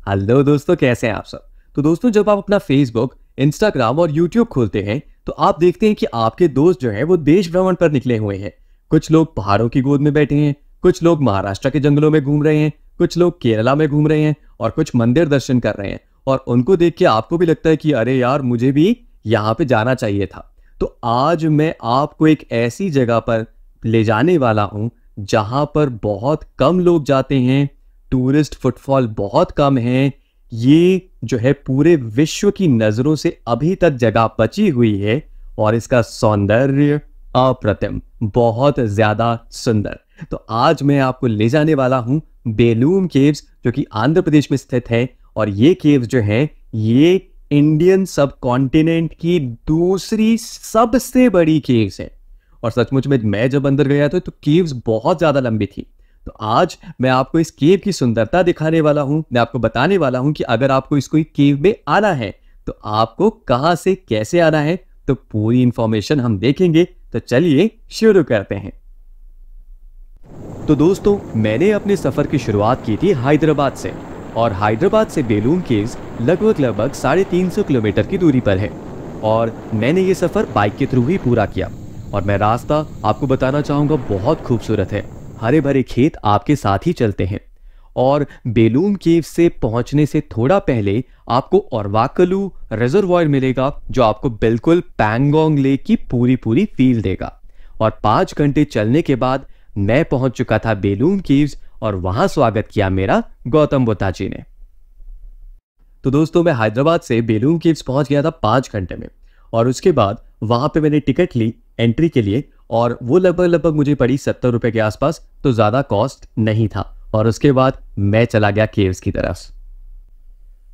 Hello दोस्तों, कैसे हैं आप सब। तो दोस्तों, जब आप अपना फेसबुक, इंस्टाग्राम और यूट्यूब खोलते हैं तो आप देखते हैं कि आपके दोस्त जो हैं वो देश भ्रमण पर निकले हुए हैं। कुछ लोग पहाड़ों की गोद में बैठे हैं, कुछ लोग महाराष्ट्र के जंगलों में घूम रहे हैं, कुछ लोग केरला में घूम रहे हैं और कुछ मंदिर दर्शन कर रहे हैं। और उनको देख के आपको भी लगता है कि अरे यार, मुझे भी यहाँ पे जाना चाहिए था। तो आज मैं आपको एक ऐसी जगह पर ले जाने वाला हूँ जहाँ पर बहुत कम लोग जाते हैं, टूरिस्ट फुटफॉल बहुत कम है। ये जो है पूरे विश्व की नजरों से अभी तक जगह बची हुई है और इसका सौंदर्य अप्रतिम, बहुत ज्यादा सुंदर। तो आज मैं आपको ले जाने वाला हूं बेलूम केव्स, जो कि आंध्र प्रदेश में स्थित है। और ये केव्स जो है ये इंडियन सब कॉन्टिनेंट की दूसरी सबसे बड़ी केव्स है। और सचमुच में मैं जब अंदर गया था तो केव्स बहुत ज्यादा लंबी थी। तो आज मैं आपको इस केव की सुंदरता दिखाने वाला हूं। मैं आपको बताने वाला हूं कि अगर आपको इस कोई केव में आना है तो आपको कहां से कैसे आना है, तो पूरी इंफॉर्मेशन हम देखेंगे। तो चलिए शुरू करते हैं। तो दोस्तों, मैंने अपने सफर की शुरुआत की थी हैदराबाद से। और हैदराबाद से बेलूम केव्स लगभग 350 किलोमीटर की दूरी पर है। और मैंने ये सफर बाइक के थ्रू ही पूरा किया। और मैं रास्ता आपको बताना चाहूंगा, बहुत खूबसूरत है। हरे भरे खेत आपके साथ ही चलते हैं। और बेलूम केव से पहुंचने से थोड़ा पहले आपको अरवाकलू रिजर्वॉयर मिलेगा, जो आपको बिल्कुल पैंगोंग लेक की पूरी फील देगा। और 5 घंटे चलने के बाद मैं पहुंच चुका था बेलूम केव्स और वहां स्वागत किया मेरा गौतम बुद्धा जी ने। तो दोस्तों, मैं हैदराबाद से बेलूम केव्स पहुंच गया था 5 घंटे में। और उसके बाद वहां पे मैंने टिकट ली एंट्री के लिए, और वो लगभग मुझे पड़ी 70 रुपए के आसपास। तो ज्यादा कॉस्ट नहीं था। और उसके बाद मैं चला गया केव्स की तरफ।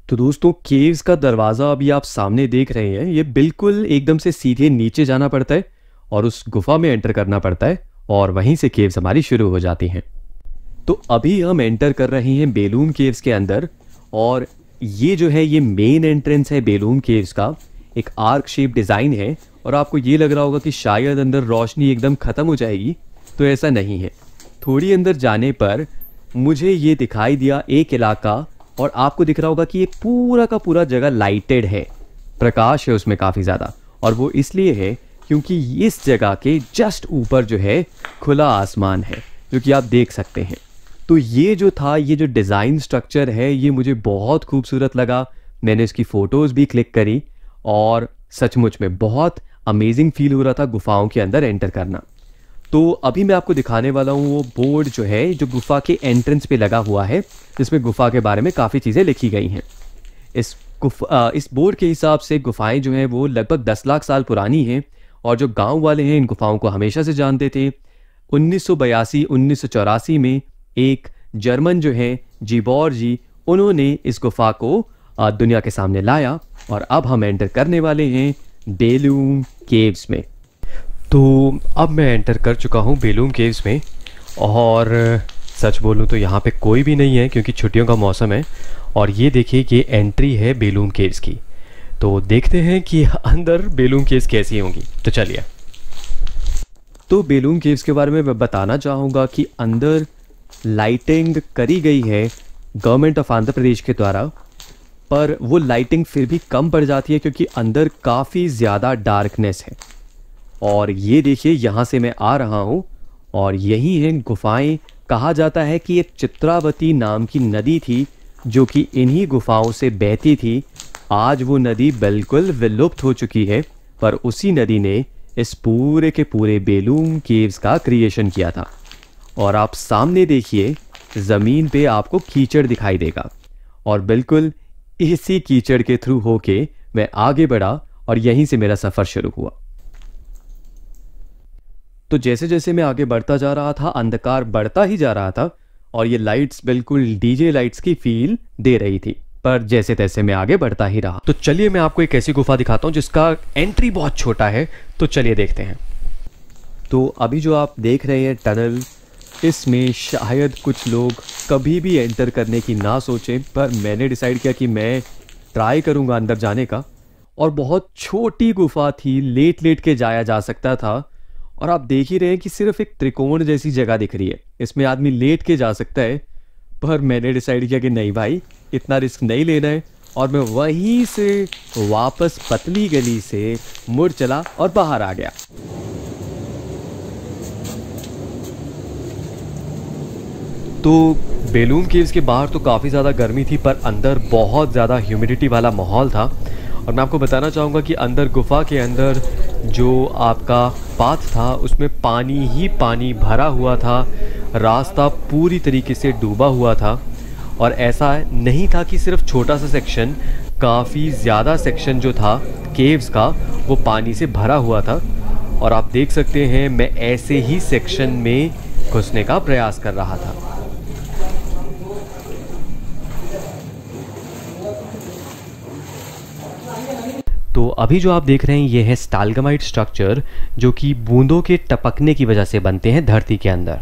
तो दोस्तों, केव्स का दरवाजा अभी आप सामने देख रहे हैं। ये बिल्कुल एकदम से सीधे नीचे जाना पड़ता है और उस गुफा में एंटर करना पड़ता है, और वहीं से केव्स हमारी शुरू हो जाती हैं। तो अभी हम एंटर कर रहे हैं बेलूम केव्स के अंदर। और ये जो है ये मेन एंट्रेंस है बेलूम केव्स का। एक आर्क शेप डिजाइन है। और आपको ये लग रहा होगा कि शायद अंदर रोशनी एकदम खत्म हो जाएगी, तो ऐसा नहीं है। थोड़ी अंदर जाने पर मुझे ये दिखाई दिया एक इलाका, और आपको दिख रहा होगा कि ये पूरा का पूरा जगह लाइटेड है, प्रकाश है उसमें काफ़ी ज़्यादा। और वो इसलिए है क्योंकि इस जगह के जस्ट ऊपर जो है खुला आसमान है, जो कि आप देख सकते हैं। तो ये जो था, ये जो डिज़ाइन स्ट्रक्चर है, ये मुझे बहुत खूबसूरत लगा। मैंने इसकी फ़ोटोज़ भी क्लिक करी और सचमुच में बहुत अमेजिंग फील हो रहा था गुफाओं के अंदर एंटर करना। तो अभी मैं आपको दिखाने वाला हूँ वो बोर्ड जो है, जो गुफा के एंट्रेंस पे लगा हुआ है, जिसमें गुफा के बारे में काफ़ी चीज़ें लिखी गई हैं। इस बोर्ड के हिसाब से गुफाएं जो हैं वो लगभग 10 लाख साल पुरानी हैं। और जो गांव वाले हैं इन गुफाओं को हमेशा से जानते थे। 1982-1984 में एक जर्मन जो हैं जीबोर जी, उन्होंने इस गुफा को दुनिया के सामने लाया। और अब हम एंटर करने वाले हैं बेलूम केव्स में। तो अब मैं एंटर कर चुका हूँ बेलूम केव्स में। और सच बोलूँ तो यहाँ पे कोई भी नहीं है, क्योंकि छुट्टियों का मौसम है। और ये देखिए कि एंट्री है बेलूम केव्स की। तो देखते हैं कि अंदर बेलूम केव्स कैसी होंगी। तो चलिए। तो बेलूम केव्स के बारे में मैं बताना चाहूँगा कि अंदर लाइटिंग करी गई है गवर्नमेंट ऑफ आंध्र प्रदेश के द्वारा, पर वो लाइटिंग फिर भी कम पड़ जाती है क्योंकि अंदर काफ़ी ज़्यादा डार्कनेस है। और ये देखिए, यहाँ से मैं आ रहा हूँ और यही है गुफाएं। कहा जाता है कि एक चित्रावती नाम की नदी थी, जो कि इन्हीं गुफाओं से बहती थी। आज वो नदी बिल्कुल विलुप्त हो चुकी है, पर उसी नदी ने इस पूरे के पूरे बेलूम केव्स का क्रिएशन किया था। और आप सामने देखिए, ज़मीन पे आपको कीचड़ दिखाई देगा। और बिल्कुल इसी कीचड़ के थ्रू होके मैं आगे बढ़ा और यहीं से मेरा सफ़र शुरू हुआ। तो जैसे जैसे मैं आगे बढ़ता जा रहा था, अंधकार बढ़ता ही जा रहा था। और ये लाइट्स बिल्कुल डीजे लाइट्स की फील दे रही थी। पर जैसे तैसे मैं आगे बढ़ता ही रहा। तो चलिए मैं आपको एक ऐसी गुफा दिखाता हूँ जिसका एंट्री बहुत छोटा है। तो चलिए देखते हैं। तो अभी जो आप देख रहे हैं टनल, इसमें शायद कुछ लोग कभी भी एंटर करने की ना सोचें, पर मैंने डिसाइड किया कि मैं ट्राई करूँगा अंदर जाने का। और बहुत छोटी गुफा थी, लेट के जाया जा सकता था। और आप देख ही रहे हैं कि सिर्फ एक त्रिकोण जैसी जगह दिख रही है, इसमें आदमी लेट के जा सकता है। पर मैंने डिसाइड किया कि नहीं भाई, इतना रिस्क नहीं लेना है, और मैं वहीं से वापस पतली गली से मुड़ चला और बाहर आ गया। तो बेलूम केव्स के बाहर तो काफ़ी ज़्यादा गर्मी थी, पर अंदर बहुत ज़्यादा ह्यूमिडिटी वाला माहौल था। और मैं आपको बताना चाहूँगा कि अंदर गुफा के अंदर जो आपका पाथ था उसमें पानी ही पानी भरा हुआ था, रास्ता पूरी तरीके से डूबा हुआ था। और ऐसा नहीं था कि सिर्फ छोटा सा सेक्शन, काफ़ी ज़्यादा सेक्शन जो था केव्स का वो पानी से भरा हुआ था। और आप देख सकते हैं मैं ऐसे ही सेक्शन में घुसने का प्रयास कर रहा था। तो अभी जो आप देख रहे हैं ये है स्टालगमाइट स्ट्रक्चर, जो कि बूंदों के टपकने की वजह से बनते हैं धरती के अंदर।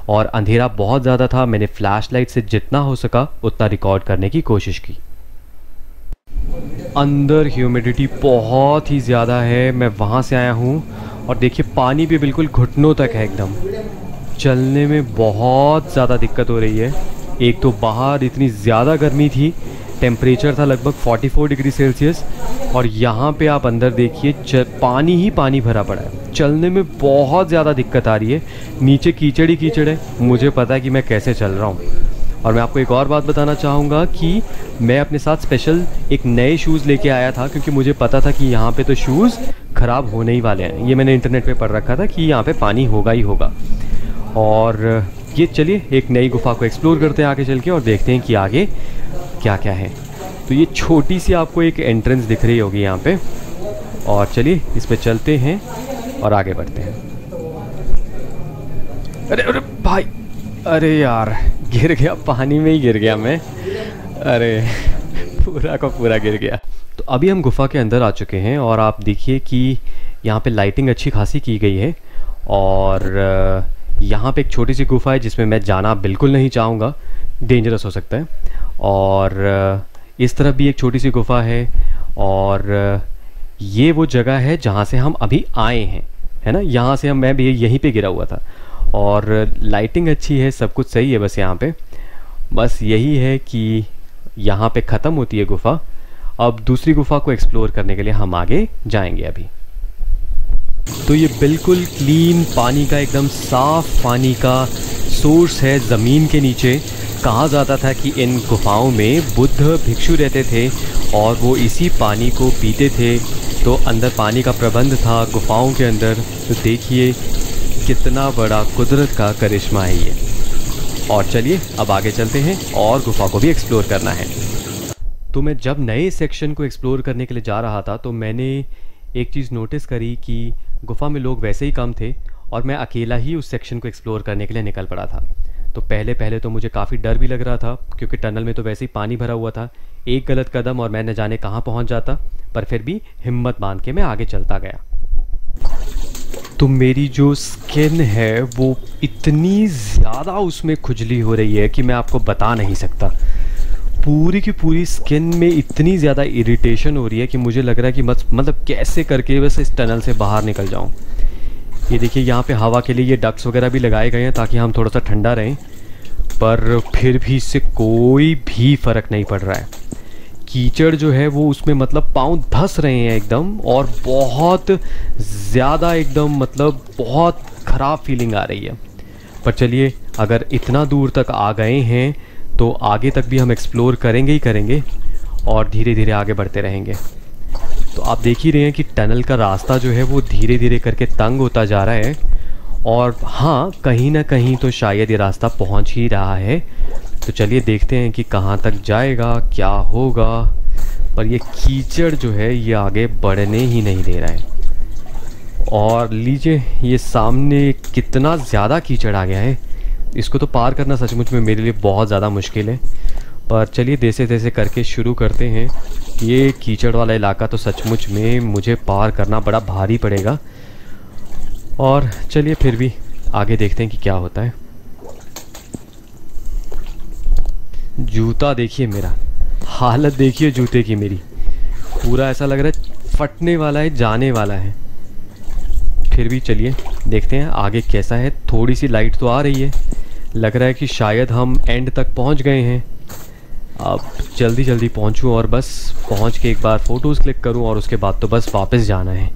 और अंधेरा बहुत ज़्यादा था, मैंने फ्लैशलाइट से जितना हो सका उतना रिकॉर्ड करने की कोशिश की। अंदर ह्यूमिडिटी बहुत ही ज़्यादा है, मैं वहाँ से आया हूँ और देखिए पानी भी बिल्कुल घुटनों तक है एकदम। चलने में बहुत ज़्यादा दिक्कत हो रही है। एक तो बाहर इतनी ज़्यादा गर्मी थी, टेम्परेचर था लगभग 44 डिग्री सेल्सियस, और यहाँ पे आप अंदर देखिए पानी ही पानी भरा पड़ा है। चलने में बहुत ज़्यादा दिक्कत आ रही है, नीचे कीचड़ ही कीचड़ है। मुझे पता है कि मैं कैसे चल रहा हूँ। और मैं आपको एक और बात बताना चाहूँगा कि मैं अपने साथ स्पेशल एक नए शूज़ लेके आया था, क्योंकि मुझे पता था कि यहाँ पे तो शूज़ ख़राब होने ही वाले हैं। ये मैंने इंटरनेट पे पढ़ रखा था कि यहाँ पे पानी होगा ही होगा। और ये चलिए एक नई गुफा को एक्सप्लोर करते हैं आगे चल के, और देखते हैं कि आगे क्या क्या है। तो ये छोटी सी आपको एक एंट्रेंस दिख रही होगी यहाँ पे, और चलिए इस पे चलते हैं और आगे बढ़ते हैं। अरे अरे भाई, अरे यार गिर गया, पानी में ही गिर गया मैं। अरे पूरा का पूरा गिर गया। तो अभी हम गुफा के अंदर आ चुके हैं, और आप देखिए कि यहाँ पे लाइटिंग अच्छी खासी की गई है। और यहाँ पे एक छोटी सी गुफा है जिसमें मैं जाना बिल्कुल नहीं चाहूँगा, डेंजरस हो सकता है। और इस तरफ भी एक छोटी सी गुफा है, और ये वो जगह है जहाँ से हम अभी आए हैं, है ना। यहाँ से मैं भी यहीं पे गिरा हुआ था, और लाइटिंग अच्छी है, सब कुछ सही है। बस यहाँ पे बस यही है कि यहाँ पे ख़त्म होती है गुफा। अब दूसरी गुफा को एक्सप्लोर करने के लिए हम आगे जाएंगे अभी। तो ये बिल्कुल क्लीन पानी का, एकदम साफ पानी का सोर्स है ज़मीन के नीचे। कहा जाता था कि इन गुफाओं में बुद्ध भिक्षु रहते थे और वो इसी पानी को पीते थे। तो अंदर पानी का प्रबंध था गुफाओं के अंदर। तो देखिए कितना बड़ा कुदरत का करिश्मा है ये। और चलिए अब आगे चलते हैं और गुफा को भी एक्सप्लोर करना है। तो मैं जब नए सेक्शन को एक्सप्लोर करने के लिए जा रहा था तो मैंने एक चीज़ नोटिस करी कि गुफा में लोग वैसे ही कम थे, और मैं अकेला ही उस सेक्शन को एक्सप्लोर करने के लिए निकल पड़ा था। तो पहले तो मुझे काफ़ी डर भी लग रहा था, क्योंकि टनल में तो वैसे ही पानी भरा हुआ था। एक गलत कदम और मैं न जाने कहाँ पहुँच जाता, पर फिर भी हिम्मत बांध के मैं आगे चलता गया। तो मेरी जो स्किन है वो इतनी ज़्यादा उसमें खुजली हो रही है कि मैं आपको बता नहीं सकता। पूरी की पूरी स्किन में इतनी ज़्यादा इरिटेशन हो रही है कि मुझे लग रहा है कि मतलब कैसे करके बस इस टनल से बाहर निकल जाऊं। ये देखिए यहाँ पे हवा के लिए ये डक्ट्स वगैरह भी लगाए गए हैं ताकि हम थोड़ा सा ठंडा रहें, पर फिर भी इससे कोई भी फ़र्क नहीं पड़ रहा है। कीचड़ जो है वो उसमें मतलब पाँव धंस रहे हैं एकदम, और बहुत ज़्यादा एकदम मतलब बहुत ख़राब फीलिंग आ रही है। पर चलिए अगर इतना दूर तक आ गए हैं तो आगे तक भी हम एक्सप्लोर करेंगे ही करेंगे, और धीरे धीरे आगे बढ़ते रहेंगे। तो आप देख ही रहे हैं कि टनल का रास्ता जो है वो धीरे धीरे करके तंग होता जा रहा है, और हाँ कहीं ना कहीं तो शायद ये रास्ता पहुंच ही रहा है। तो चलिए देखते हैं कि कहाँ तक जाएगा, क्या होगा। पर ये कीचड़ जो है ये आगे बढ़ने ही नहीं दे रहा है। और लीजिए ये सामने कितना ज़्यादा कीचड़ आ गया है, इसको तो पार करना सचमुच में मेरे लिए बहुत ज़्यादा मुश्किल है। पर चलिए जैसे तैसे करके शुरू करते हैं। ये कीचड़ वाला इलाका तो सचमुच में मुझे पार करना बड़ा भारी पड़ेगा, और चलिए फिर भी आगे देखते हैं कि क्या होता है। जूता देखिए मेरा, हालत देखिए जूते की मेरी, पूरा ऐसा लग रहा है फटने वाला है, जाने वाला है। फिर भी चलिए देखते हैं आगे कैसा है। थोड़ी सी लाइट तो आ रही है, लग रहा है कि शायद हम एंड तक पहुंच गए हैं। अब जल्दी जल्दी पहुंचूं और बस पहुंच के एक बार फ़ोटोज़ क्लिक करूं और उसके बाद तो बस वापस जाना है।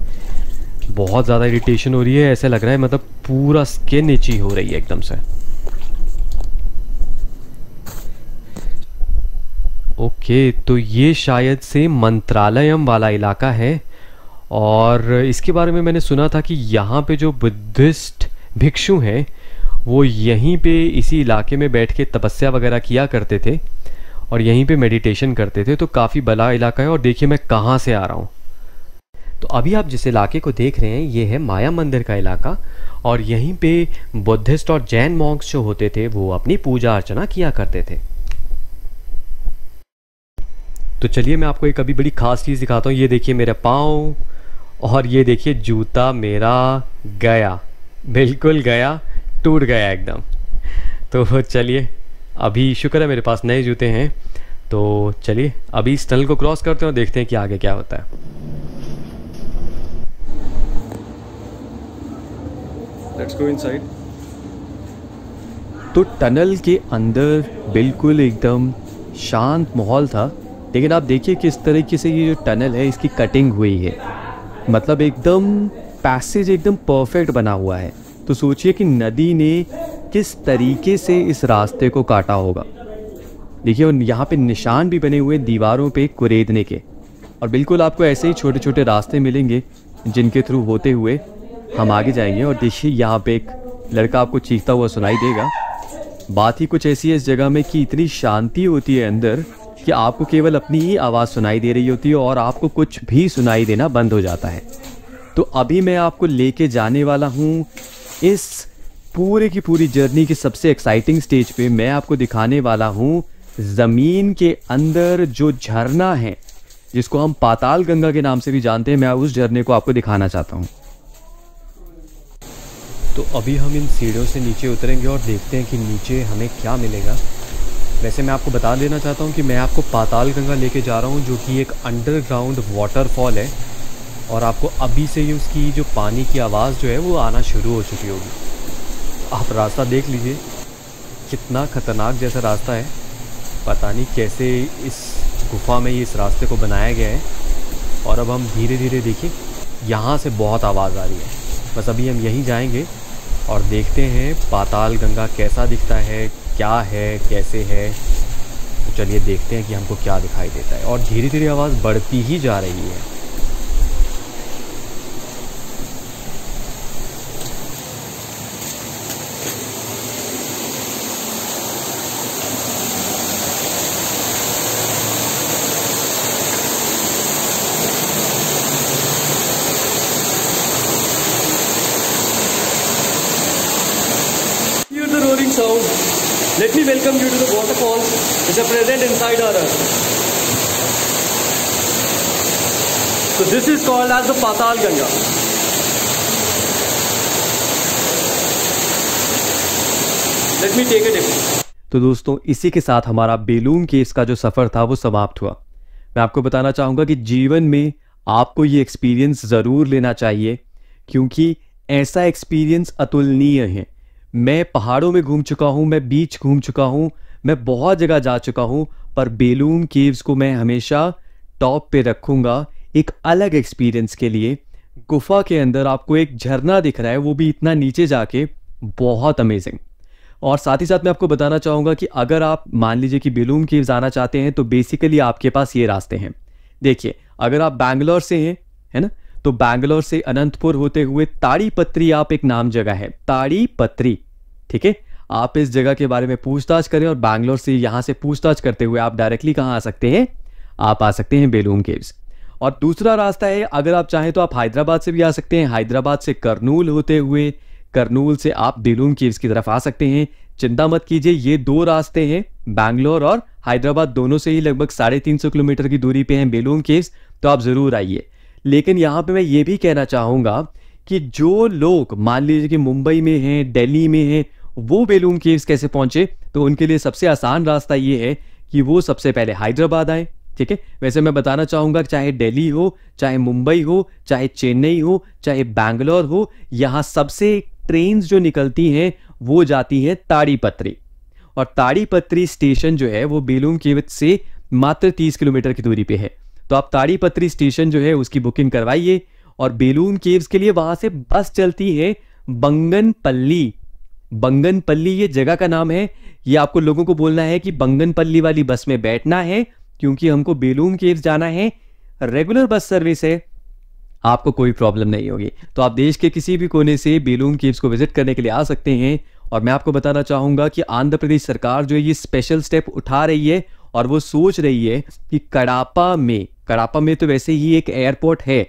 बहुत ज़्यादा इरिटेशन हो रही है, ऐसा लग रहा है मतलब पूरा स्किन इची हो रही है एकदम से। ओके, तो ये शायद से मंत्रालयम वाला इलाका है और इसके बारे में मैंने सुना था कि यहाँ पे जो बुद्धिस्ट भिक्षु हैं वो यहीं पे इसी इलाके में बैठ के तपस्या वगैरह किया करते थे और यहीं पे मेडिटेशन करते थे। तो काफ़ी बड़ा इलाका है और देखिए मैं कहाँ से आ रहा हूँ। तो अभी आप जिस इलाके को देख रहे हैं ये है माया मंदिर का इलाका और यहीं पे बुद्धिस्ट और जैन मॉन्क्स जो होते थे वो अपनी पूजा अर्चना किया करते थे। तो चलिए मैं आपको एक अभी बड़ी ख़ास चीज़ दिखाता हूँ। ये देखिए मेरे पाँव और ये देखिए जूता मेरा गया, बिल्कुल गया, टूट गया एकदम। तो चलिए अभी शुक्र है मेरे पास नए जूते हैं। तो चलिए अभी इस टनल को क्रॉस करते हैं और देखते हैं कि आगे क्या होता है। Let's go inside. तो टनल के अंदर बिल्कुल एकदम शांत माहौल था, लेकिन आप देखिए किस तरीके से ये जो टनल है इसकी कटिंग हुई है, मतलब एकदम पैसेज एकदम परफेक्ट बना हुआ है। तो सोचिए कि नदी ने किस तरीके से इस रास्ते को काटा होगा। देखिए और यहाँ पे निशान भी बने हुए दीवारों पे कुरेदने के, और बिल्कुल आपको ऐसे ही छोटे छोटे रास्ते मिलेंगे जिनके थ्रू होते हुए हम आगे जाएंगे। और देखिए यहाँ पे एक लड़का आपको चीखता हुआ सुनाई देगा। बात ही कुछ ऐसी है इस जगह में कि इतनी शांति होती है अंदर कि आपको केवल अपनी ही आवाज़ सुनाई दे रही होती है और आपको कुछ भी सुनाई देना बंद हो जाता है। तो अभी मैं आपको लेके जाने वाला हूँ इस पूरे की पूरी जर्नी की सबसे एक्साइटिंग स्टेज पे। मैं आपको दिखाने वाला हूँ ज़मीन के अंदर जो झरना है जिसको हम पाताल गंगा के नाम से भी जानते हैं। मैं उस झरने को आपको दिखाना चाहता हूँ। तो अभी हम इन सीढ़ियों से नीचे उतरेंगे और देखते हैं कि नीचे हमें क्या मिलेगा। वैसे मैं आपको बता देना चाहता हूँ कि मैं आपको पाताल गंगा लेके जा रहा हूँ जो कि एक अंडरग्राउंड वाटरफॉल है और आपको अभी से ही उसकी जो पानी की आवाज़ जो है वो आना शुरू हो चुकी होगी। आप रास्ता देख लीजिए, कितना ख़तरनाक जैसा रास्ता है। पता नहीं कैसे इस गुफा में इस रास्ते को बनाया गया है। और अब हम धीरे धीरे देखिए यहाँ से बहुत आवाज़ आ रही है। बस अभी हम यहीं जाएंगे और देखते हैं पाताल गंगा कैसा दिखता है, क्या है, कैसे है। तो चलिए देखते हैं कि हमको क्या दिखाई देता है। और धीरे धीरे आवाज़ बढ़ती ही जा रही है। Sound. Let me welcome you to the waterfalls which are present inside our earth. So this is called as the Patal Ganga. Let me take a dip. तो दोस्तों इसी के साथ हमारा बेलूम केव्स का जो सफ़र था वो समाप्त हुआ। मैं आपको बताना चाहूँगा कि जीवन में आपको ये एक्सपीरियंस ज़रूर लेना चाहिए, क्योंकि ऐसा एक्सपीरियंस अतुलनीय है। मैं पहाड़ों में घूम चुका हूँ, मैं बीच घूम चुका हूँ, मैं बहुत जगह जा चुका हूँ, पर बेलूम केव्स को मैं हमेशा टॉप पे रखूँगा एक अलग एक्सपीरियंस के लिए। गुफा के अंदर आपको एक झरना दिख रहा है, वो भी इतना नीचे जाके, बहुत अमेजिंग। और साथ ही साथ मैं आपको बताना चाहूँगा कि अगर आप मान लीजिए कि बेलूम केव्स आना चाहते हैं तो बेसिकली आपके पास ये रास्ते हैं। देखिए अगर आप बैंगलोर से हैं, है ना, तो बैंगलोर से अनंतपुर होते हुए ताड़ीपत्री, आप एक नाम जगह है ताड़ीपत्री, ठीक है। आप इस जगह के बारे में पूछताछ करें और बैंगलोर से यहाँ से पूछताछ करते हुए आप डायरेक्टली कहाँ आ सकते हैं, आप आ सकते हैं बेलूम केव्स। और दूसरा रास्ता है, अगर आप चाहें तो आप हैदराबाद से भी आ सकते हैं। हैदराबाद से करनूल होते हुए, करनूल से आप बेलूम केव्स की तरफ आ सकते हैं। चिंता मत कीजिए, ये दो रास्ते हैं, बैंगलोर और हैदराबाद दोनों से ही लगभग 350 किलोमीटर की दूरी पे हैं बेलूम केव्स। तो आप ज़रूर आइए। लेकिन यहाँ पे मैं ये भी कहना चाहूँगा कि जो लोग मान लीजिए कि मुंबई में हैं, दिल्ली में हैं, वो बेलूम केव्स कैसे पहुँचे, तो उनके लिए सबसे आसान रास्ता ये है कि वो सबसे पहले हैदराबाद आए, ठीक है। वैसे मैं बताना चाहूँगा चाहे दिल्ली हो, चाहे मुंबई हो, चाहे चेन्नई हो, चाहे बैंगलोर हो, यहाँ सबसे ट्रेन्स जो निकलती हैं वो जाती है ताड़ीपत्री। और ताड़ीपत्री स्टेशन जो है वो बेलूम केव्स से मात्र 30 किलोमीटर की दूरी पे है। तो आप ताड़ीपत्री स्टेशन जो है उसकी बुकिंग करवाइए और बेलूम केव्स के लिए वहां से बस चलती है बंगनपल्ली। बंगनपल्ली ये जगह का नाम है। ये आपको लोगों को बोलना है कि बंगनपल्ली वाली बस में बैठना है, क्योंकि हमको बेलूम केव्स जाना है। रेगुलर बस सर्विस है, आपको कोई प्रॉब्लम नहीं होगी। तो आप देश के किसी भी कोने से बेलूम केव्स को विजिट करने के लिए आ सकते हैं। और मैं आपको बताना चाहूंगा कि आंध्र प्रदेश सरकार जो है ये स्पेशल स्टेप उठा रही है और वो सोच रही है कि कड़ापा में तो वैसे ही एक एयरपोर्ट है,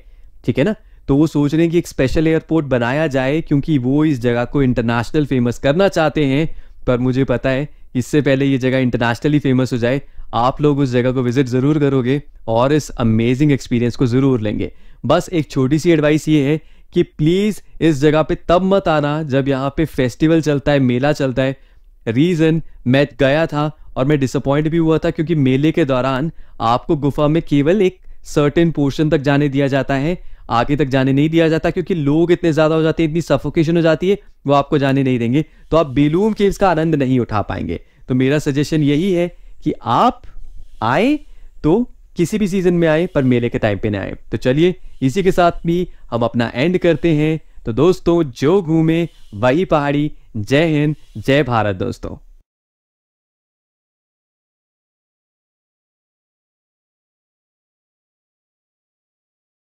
ठीक है ना, तो वो सोच रहे हैं कि एक स्पेशल एयरपोर्ट बनाया जाए, क्योंकि वो इस जगह को इंटरनेशनल फेमस करना चाहते हैं। पर मुझे पता है इससे पहले ये जगह इंटरनेशनली फेमस हो जाए, आप लोग उस जगह को विजिट जरूर करोगे और इस अमेजिंग एक्सपीरियंस को जरूर लेंगे। बस एक छोटी सी एडवाइस ये है कि प्लीज इस जगह पे तब मत आना जब यहाँ पे फेस्टिवल चलता है, मेला चलता है। रीजन, मैं गया था और मैं डिसअपॉइंट भी हुआ था, क्योंकि मेले के दौरान आपको गुफा में केवल एक सर्टेन पोर्शन तक जाने दिया जाता है, आगे तक जाने नहीं दिया जाता, क्योंकि लोग इतने ज्यादा हो जाते हैं, इतनी सफोकेशन हो जाती है, वो आपको जाने नहीं देंगे। तो आप बेलूम केव्स का आनंद नहीं उठा पाएंगे। तो मेरा सजेशन यही है कि आप आए तो किसी भी सीजन में आए, पर मेले के टाइम पे ना आए। तो चलिए इसी के साथ भी हम अपना एंड करते हैं। तो दोस्तों, जो घूमे वही पहाड़ी। जय हिंद, जय भारत दोस्तों।